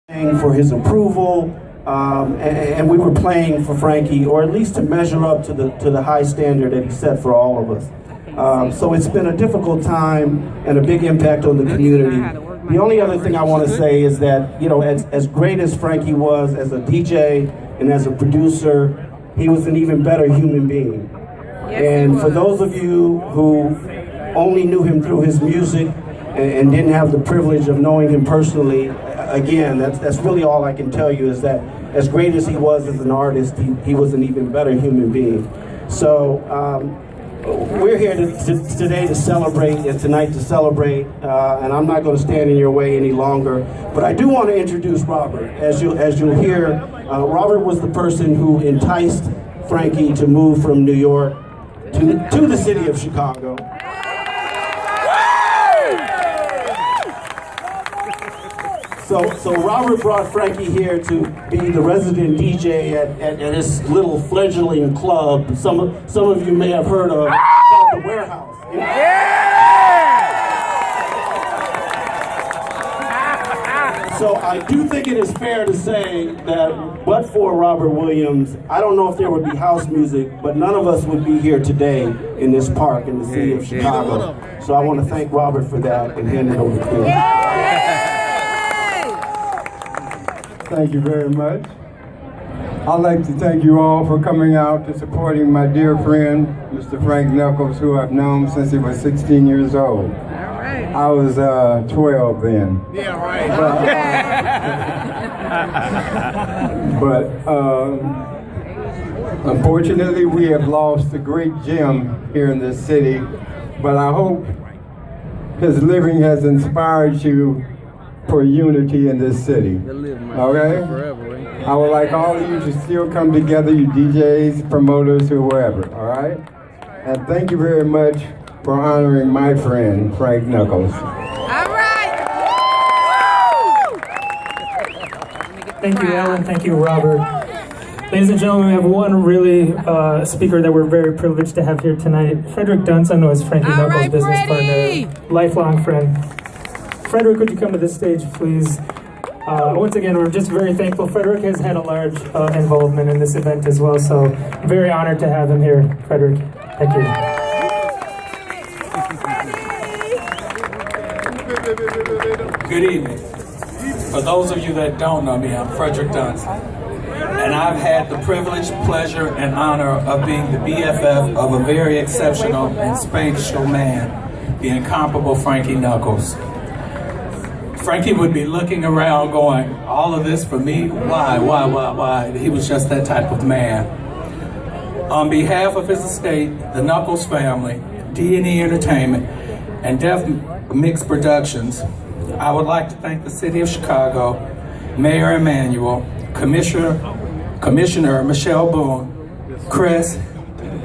For his approval, and we were playing for Frankie, or at least to measure up to the high standard that he set for all of us. So it's been a difficult time and a big impact on the community. The only other thing I want to say is that, you know, as great as Frankie was as a DJ and as a producer, he was an even better human being. And for those of you who only knew him through his music and didn't have the privilege of knowing him personally, again, that's really all I can tell you, is that as great as he was as an artist, he was an even better human being. So we're here today to celebrate, and tonight to celebrate, and I'm not going to stand in your way any longer. But I do want to introduce Robert. As you'll hear, Robert was the person who enticed Frankie to move from New York to the city of Chicago. So Robert brought Frankie here to be the resident DJ at his little fledgling club. Some of you may have heard of, called The Warehouse. So I do think it is fair to say that, but for Robert Williams, I don't know if there would be house music, but none of us would be here today in this park in the city of Chicago. So I want to thank Robert for that and hand it over to him. Thank you very much. I'd like to thank you all for coming out to supporting my dear friend, Mr. Frank Knuckles, who I've known since he was 16 years old. Right. I was 12 then. Yeah, right. But unfortunately, we have lost a great gem here in this city. But I hope his living has inspired you for unity in this city. Okay? I would like all of you to still come together, you DJs, promoters, whoever, all right? And thank you very much for honoring my friend, Frank Knuckles. All right. Thank you, Alan. Thank you, Robert. Ladies and gentlemen, we have one really speaker that we're very privileged to have here tonight. Frederick Dunst, I know is Frankie Knuckles' business partner, lifelong friend. Frederick, would you come to the stage, please? Once again, we're just very thankful. Frederick has had a large involvement in this event as well, so very honored to have him here. Frederick, thank you. Good evening. For those of you that don't know me, I'm Frederick Dunst, and I've had the privilege, pleasure, and honor of being the BFF of a very exceptional and spatial man, the incomparable Frankie Knuckles. Frankie would be looking around going, all of this for me? Why? He was just that type of man. On behalf of his estate, the Knuckles family, D&E Entertainment, and Def Mix Productions, I would like to thank the City of Chicago, Mayor Emanuel, Commissioner Michelle Boone, Chris,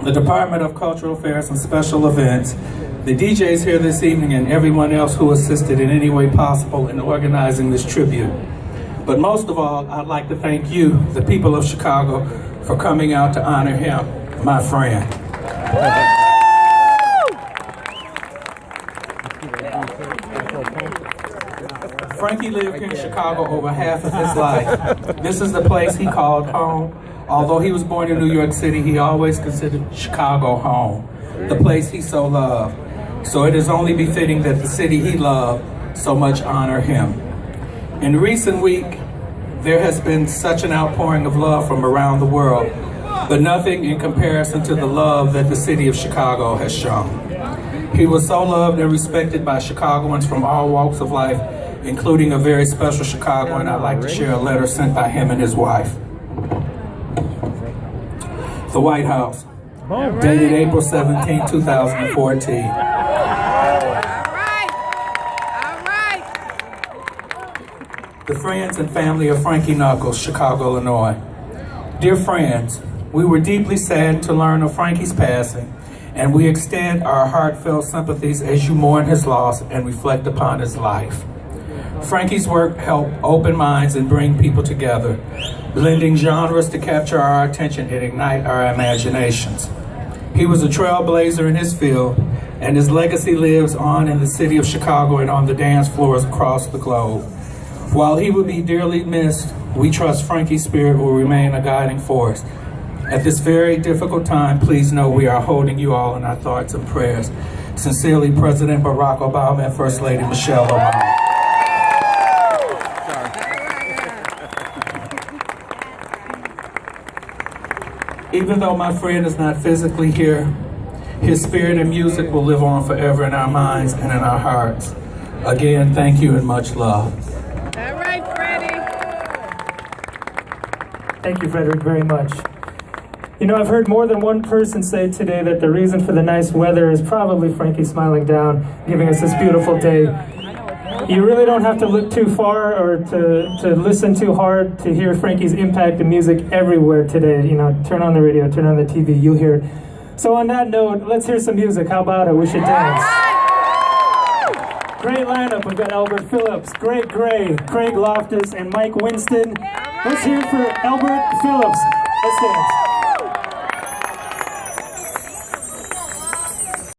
the Department of Cultural Affairs and Special Events, the DJs here this evening, and everyone else who assisted in any way possible in organizing this tribute. But most of all, I'd like to thank you, the people of Chicago, for coming out to honor him, my friend. Frankie lived here in Chicago over half of his life. This is the place he called home. Although he was born in New York City, he always considered Chicago home, the place he so loved. So it is only befitting that the city he loved so much honor him. In recent week, there has been such an outpouring of love from around the world, but nothing in comparison to the love that the city of Chicago has shown. He was so loved and respected by Chicagoans from all walks of life, including a very special Chicagoan I'd like to share a letter sent by him and his wife. The White House, dated April 17, 2014. The friends and family of Frankie Knuckles, Chicago, Illinois. Dear friends, we were deeply saddened to learn of Frankie's passing, and we extend our heartfelt sympathies as you mourn his loss and reflect upon his life. Frankie's work helped open minds and bring people together, blending genres to capture our attention and ignite our imaginations. He was a trailblazer in his field, and his legacy lives on in the city of Chicago and on the dance floors across the globe. While he will be dearly missed, we trust Frankie's spirit will remain a guiding force. At this very difficult time, please know we are holding you all in our thoughts and prayers. Sincerely, President Barack Obama and First Lady Michelle Obama. Even though my friend is not physically here, his spirit and music will live on forever in our minds and in our hearts. Again, thank you and much love. All right, Freddie. Thank you, Frederick, very much. You know, I've heard more than one person say today that the reason for the nice weather is probably Frankie smiling down, giving us this beautiful day. You really don't have to look too far or to listen too hard to hear Frankie's impact in music everywhere today. You know, turn on the radio, turn on the TV, you'll hear it. So on that note, let's hear some music. How about it? We should dance. Great lineup. We've got Albert Phillips, Greg Gray, Craig Loftus, and Mike Winston. Let's hear it for Albert Phillips. Let's dance.